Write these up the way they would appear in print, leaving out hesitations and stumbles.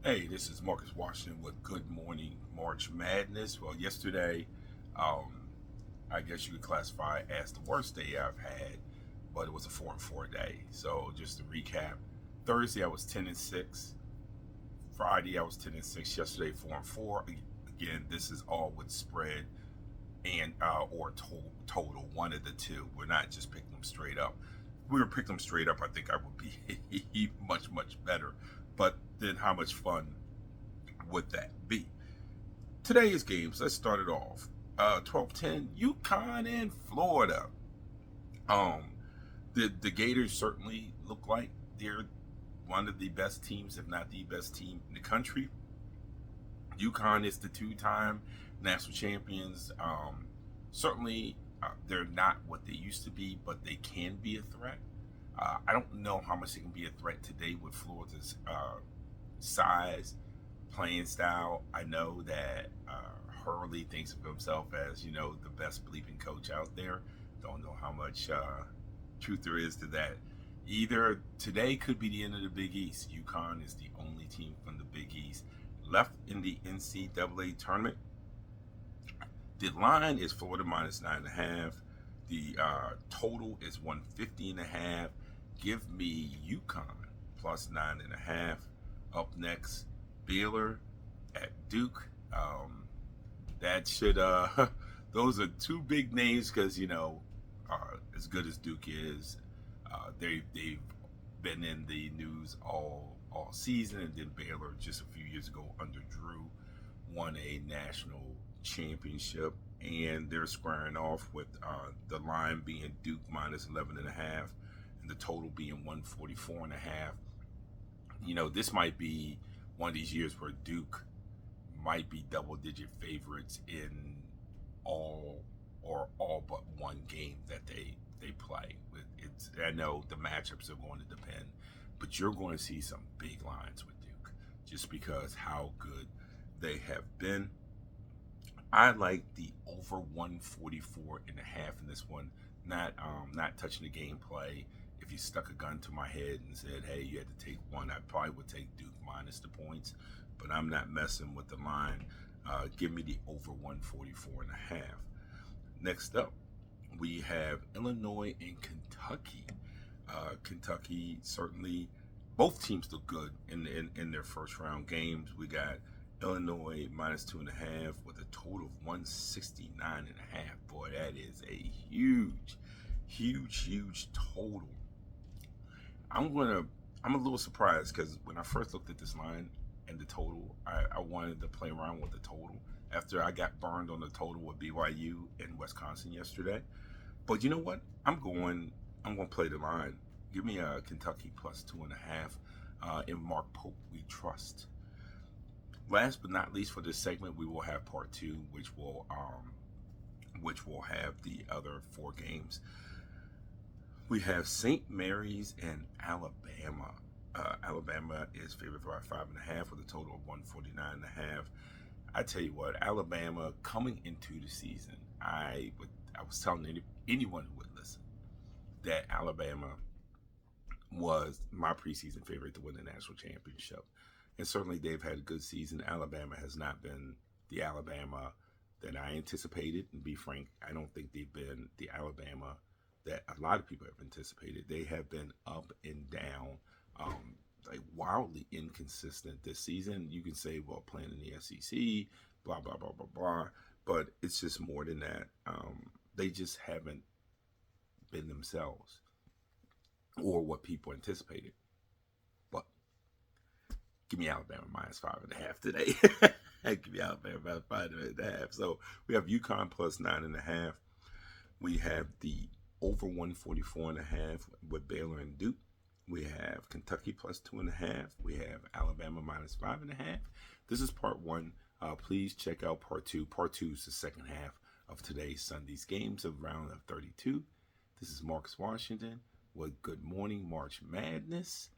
Hey, this is Marcus Washington with Good Morning March Madness. Well, yesterday, um, I guess you could classify it as the worst day I've had, but it was a 4-4 day. So just to recap, Thursday I was 10-6. Friday I was 10-6. Yesterday 4-4. Again, this is all with spread and or total, one of the two. We're not just picking them straight up. If we were picking them straight up, I think I would be much better. But then, how much fun would that be? Today's games, let's start it off. 12:10, UConn and Florida. Um, the Gators certainly look like they're one of the best teams, if not the best team in the country. UConn is the two-time national champions. Certainly, they're not what they used to be, but they can be a threat. I don't know how much they can be a threat today with Florida's size, playing style. I know that Hurley thinks of himself as, the best bleeping coach out there. Don't know how much truth there is to that. Either today could be the end of the Big East. UConn is the only team from the Big East left in the NCAA tournament. The line is Florida minus 9.5. The total is 150.5. Give me UConn plus 9.5. Up next, Baylor at Duke. That should those are two big names because as good as Duke is, they've been in the news all season, and then Baylor just a few years ago under Drew won a national championship, and they're squaring off with the line being Duke minus 11.5, and the total being 144.5. This might be one of these years where Duke might be double-digit favorites in all but one game that they play. I know the matchups are going to depend, but you're going to see some big lines with Duke just because how good they have been. I like the over 144.5 in this one. Not touching the gameplay. If you stuck a gun to my head and said, "Hey, you had to take one," I probably would take Duke minus the points. But I'm not messing with the line. Give me the over 144.5. Next up, we have Illinois and Kentucky. Kentucky certainly, both teams look good in their first round games. We got Illinois minus 2.5 with a total of 169.5. Boy, that is a huge total. I'm gonna I'm a little surprised because when I first looked at this line and the total, I wanted to play around with the total after I got burned on the total with BYU and Wisconsin yesterday. But you know what? I'm going to play the line. Give me a Kentucky plus 2.5. In Mark Pope, we trust. Last but not least for this segment, we will have part two, which will have the other four games. We have St. Mary's and Alabama. Alabama is favored by 5.5 with a total of 149.5. I tell you what, Alabama coming into the season, I was telling anyone who would listen that Alabama was my preseason favorite to win the national championship, and certainly they've had a good season. Alabama has not been the Alabama that I anticipated, and be frank, I don't think they've been the Alabama that a lot of people have anticipated. They have been up and down, like wildly inconsistent this season. You can say, well, playing in the SEC, blah blah blah blah blah, but it's just more than that. They just haven't been themselves or what people anticipated. But give me Alabama minus 5.5 today. Give me Alabama minus 5.5. So we have UConn plus 9.5. We have the over 144.5 with Baylor and Duke. We have Kentucky plus 2.5. We have Alabama minus 5.5. This is part one. Please check out part two. Part two is the second half of today's Sunday's games of round of 32. This is Marcus Washington with Good Morning March Madness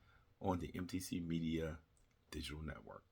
on the MTC Media Digital Network.